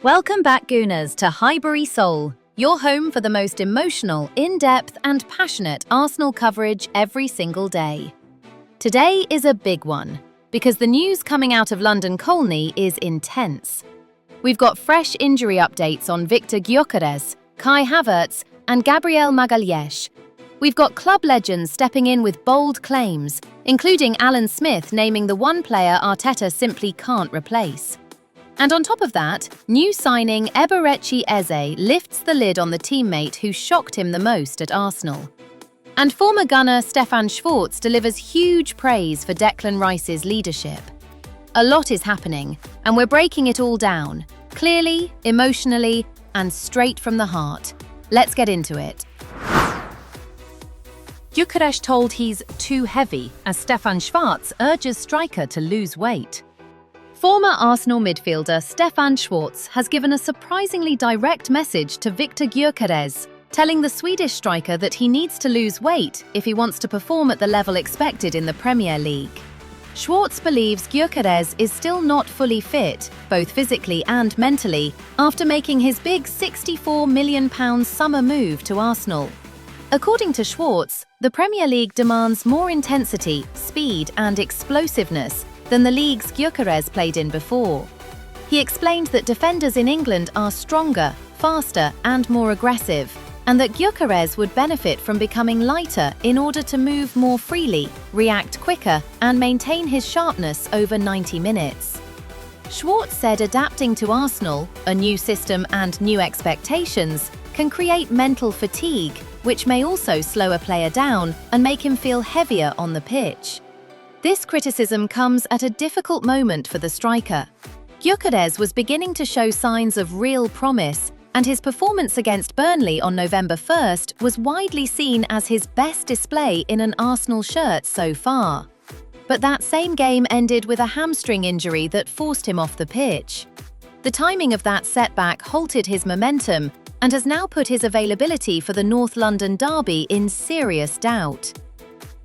Welcome back, Gooners, to HighburySoul, your home for the most emotional, in-depth and passionate Arsenal coverage every single day. Today is a big one, because the news coming out of London Colney is intense. We've got fresh injury updates on Viktor Gyökeres, Kai Havertz and Gabriel Magalhães. We've got club legends stepping in with bold claims, including Alan Smith naming the one player Arteta simply can't replace. And on top of that, new signing Eberechi Eze lifts the lid on the teammate who shocked him the most at Arsenal. And former Gunner Stefan Schwarz delivers huge praise for Declan Rice's leadership. A lot is happening, and we're breaking it all down, clearly, emotionally, and straight from the heart. Let's get into it. Gyokeres told he's too heavy as Stefan Schwarz urges striker to lose weight. Former Arsenal midfielder Stefan Schwarz has given a surprisingly direct message to Viktor Gyökeres, telling the Swedish striker that he needs to lose weight if he wants to perform at the level expected in the Premier League. Schwarz believes Gyokeres is still not fully fit, both physically and mentally, after making his big £64 million summer move to Arsenal. According to Schwarz, the Premier League demands more intensity, speed and explosiveness than the leagues Gyokeres played in before. He explained that defenders in England are stronger, faster and more aggressive, and that Gyokeres would benefit from becoming lighter in order to move more freely, react quicker and maintain his sharpness over 90 minutes. Schwarz said adapting to Arsenal, a new system and new expectations, can create mental fatigue, which may also slow a player down and make him feel heavier on the pitch. This criticism comes at a difficult moment for the striker. Gyokeres was beginning to show signs of real promise, and his performance against Burnley on November 1st was widely seen as his best display in an Arsenal shirt so far. But that same game ended with a hamstring injury that forced him off the pitch. The timing of that setback halted his momentum and has now put his availability for the North London derby in serious doubt.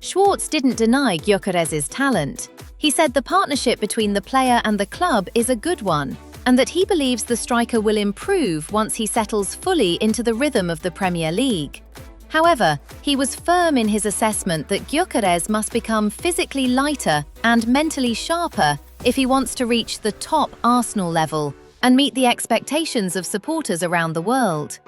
Schwarz didn't deny Gyokeres' talent. He said the partnership between the player and the club is a good one, and that he believes the striker will improve once he settles fully into the rhythm of the Premier League. However, he was firm in his assessment that Gyokeres must become physically lighter and mentally sharper if he wants to reach the top Arsenal level and meet the expectations of supporters around the world.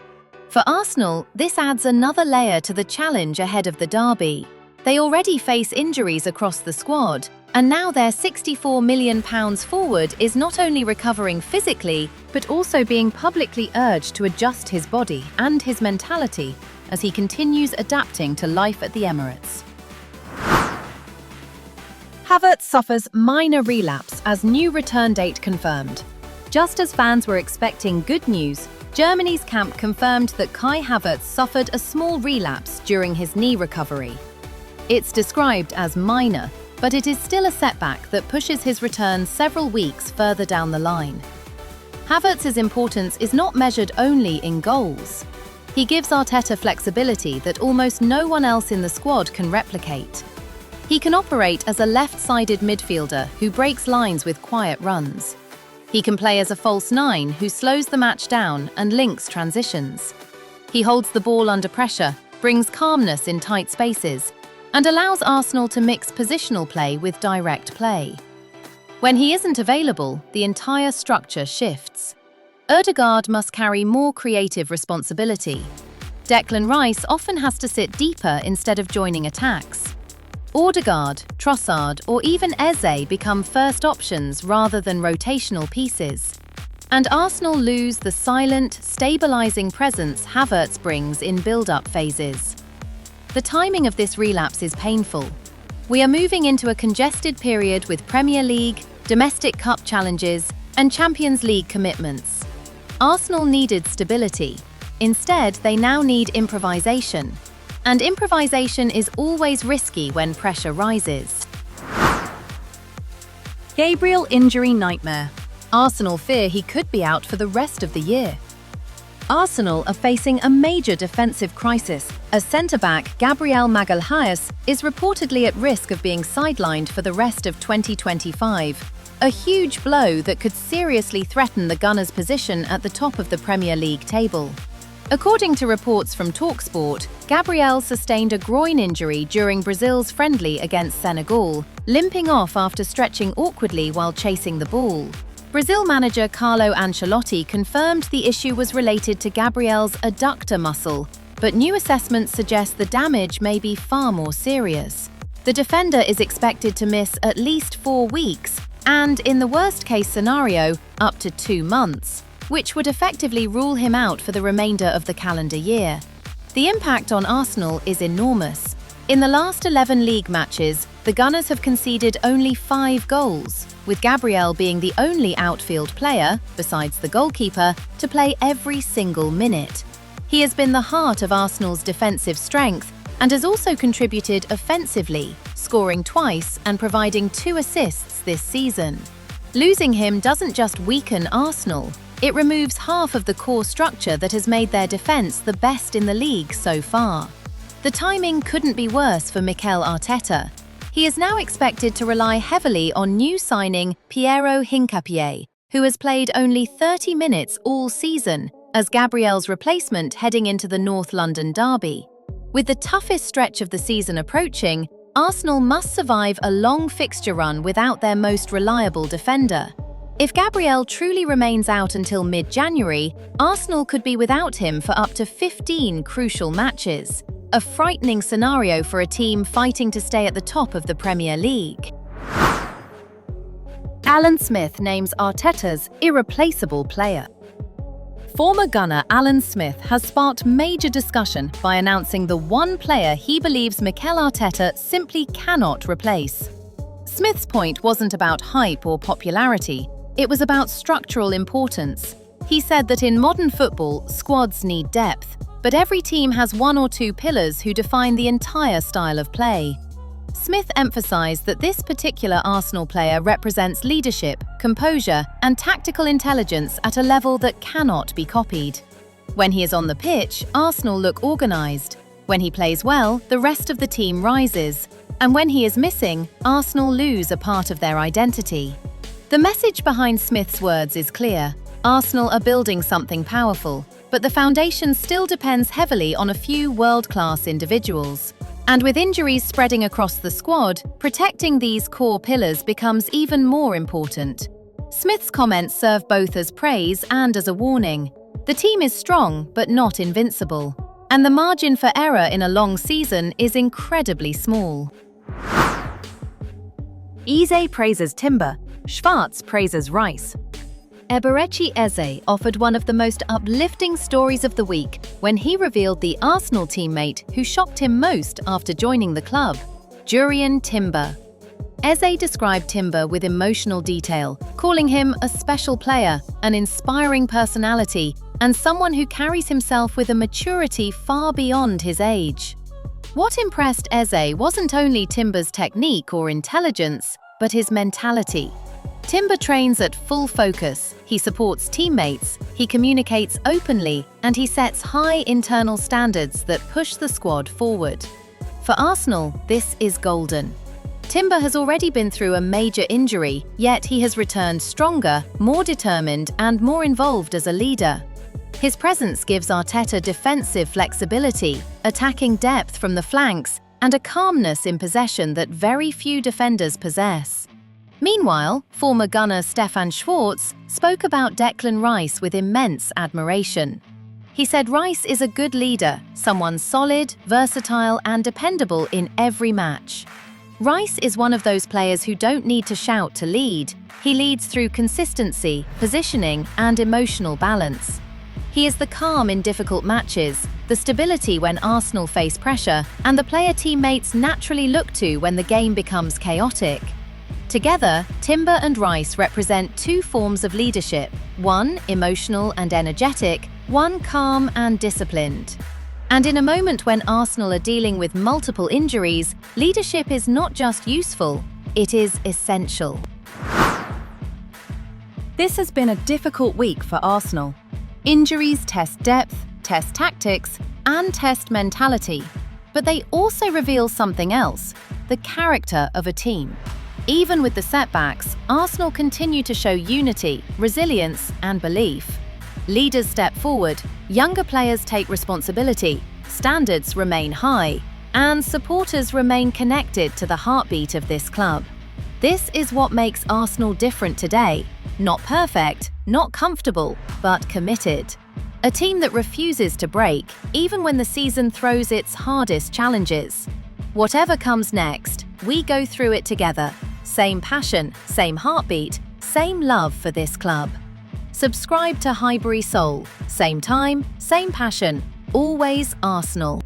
For Arsenal, this adds another layer to the challenge ahead of the derby. They already face injuries across the squad, and now their £64 million forward is not only recovering physically, but also being publicly urged to adjust his body and his mentality as he continues adapting to life at the Emirates. Havertz suffers minor relapse as new return date confirmed. Just as fans were expecting good news, Germany's camp confirmed that Kai Havertz suffered a small relapse during his knee recovery. It's described as minor, but it is still a setback that pushes his return several weeks further down the line. Havertz's importance is not measured only in goals. He gives Arteta flexibility that almost no one else in the squad can replicate. He can operate as a left-sided midfielder who breaks lines with quiet runs. He can play as a false nine who slows the match down and links transitions. He holds the ball under pressure, brings calmness in tight spaces, and allows Arsenal to mix positional play with direct play. When he isn't available, the entire structure shifts. Odegaard must carry more creative responsibility. Declan Rice often has to sit deeper instead of joining attacks. Odegaard, Trossard, or even Eze become first options rather than rotational pieces. And Arsenal lose the silent, stabilising presence Havertz brings in build-up phases. The timing of this relapse is painful. We are moving into a congested period with Premier League, domestic cup challenges, and Champions League commitments. Arsenal needed stability. Instead, they now need improvisation. And improvisation is always risky when pressure rises. Gabriel injury nightmare. Arsenal fear he could be out for the rest of the year. Arsenal are facing a major defensive crisis as centre-back Gabriel Magalhães is reportedly at risk of being sidelined for the rest of 2025. a huge blow that could seriously threaten the Gunners' position at the top of the Premier League table. According to reports from TalkSport, Gabriel sustained a groin injury during Brazil's friendly against Senegal, limping off after stretching awkwardly while chasing the ball. Brazil manager Carlo Ancelotti confirmed the issue was related to Gabriel's adductor muscle, but new assessments suggest the damage may be far more serious. The defender is expected to miss at least 4 weeks, and in the worst-case scenario, up to 2 months, which would effectively rule him out for the remainder of the calendar year. The impact on Arsenal is enormous. In the last 11 league matches, the Gunners have conceded only 5 goals, with Gabriel being the only outfield player, besides the goalkeeper, to play every single minute. He has been the heart of Arsenal's defensive strength and has also contributed offensively, scoring twice and providing 2 assists this season. Losing him doesn't just weaken Arsenal, it removes half of the core structure that has made their defence the best in the league so far. The timing couldn't be worse for Mikel Arteta. He is now expected to rely heavily on new signing Piero Hincapié, who has played only 30 minutes all season, as Gabriel's replacement heading into the North London derby. With the toughest stretch of the season approaching, Arsenal must survive a long fixture run without their most reliable defender. If Gabriel truly remains out until mid-January, Arsenal could be without him for up to 15 crucial matches. A frightening scenario for a team fighting to stay at the top of the Premier League. Alan Smith names Arteta's irreplaceable player. Former Gunner Alan Smith has sparked major discussion by announcing the one player he believes Mikel Arteta simply cannot replace. Smith's point wasn't about hype or popularity, it was about structural importance. He said that in modern football, squads need depth, but every team has 1 or 2 pillars who define the entire style of play. Smith emphasized that this particular Arsenal player represents leadership, composure, and tactical intelligence at a level that cannot be copied. When he is on the pitch, Arsenal look organized. When he plays well, the rest of the team rises. And when he is missing, Arsenal lose a part of their identity. The message behind Smith's words is clear. Arsenal are building something powerful, but the foundation still depends heavily on a few world-class individuals. And with injuries spreading across the squad, protecting these core pillars becomes even more important. Smith's comments serve both as praise and as a warning. The team is strong, but not invincible. And the margin for error in a long season is incredibly small. Eze praises Timber, Schwarz praises Rice. Eberechi Eze offered one of the most uplifting stories of the week when he revealed the Arsenal teammate who shocked him most after joining the club, Julian Timber. Eze described Timber with emotional detail, calling him a special player, an inspiring personality, and someone who carries himself with a maturity far beyond his age. What impressed Eze wasn't only Timber's technique or intelligence, but his mentality. Timber trains at full focus, he supports teammates, he communicates openly, and he sets high internal standards that push the squad forward. For Arsenal, this is golden. Timber has already been through a major injury, yet he has returned stronger, more determined, and more involved as a leader. His presence gives Arteta defensive flexibility, attacking depth from the flanks, and a calmness in possession that very few defenders possess. Meanwhile, former Gunner Stefan Schwarz spoke about Declan Rice with immense admiration. He said Rice is a good leader, someone solid, versatile, and dependable in every match. Rice is one of those players who don't need to shout to lead. He leads through consistency, positioning, and emotional balance. He is the calm in difficult matches, the stability when Arsenal face pressure, and the player teammates naturally look to when the game becomes chaotic. Together, Timber and Rice represent two forms of leadership, one emotional and energetic, one calm and disciplined. And in a moment when Arsenal are dealing with multiple injuries, leadership is not just useful, it is essential. This has been a difficult week for Arsenal. Injuries test depth, test tactics, and test mentality. But they also reveal something else, the character of a team. Even with the setbacks, Arsenal continue to show unity, resilience, and belief. Leaders step forward, younger players take responsibility, standards remain high, and supporters remain connected to the heartbeat of this club. This is what makes Arsenal different today. Not perfect, not comfortable, but committed. A team that refuses to break, even when the season throws its hardest challenges. Whatever comes next, we go through it together. Same passion, same heartbeat, same love for this club. Subscribe to HighburySoul. Same time, same passion, always Arsenal.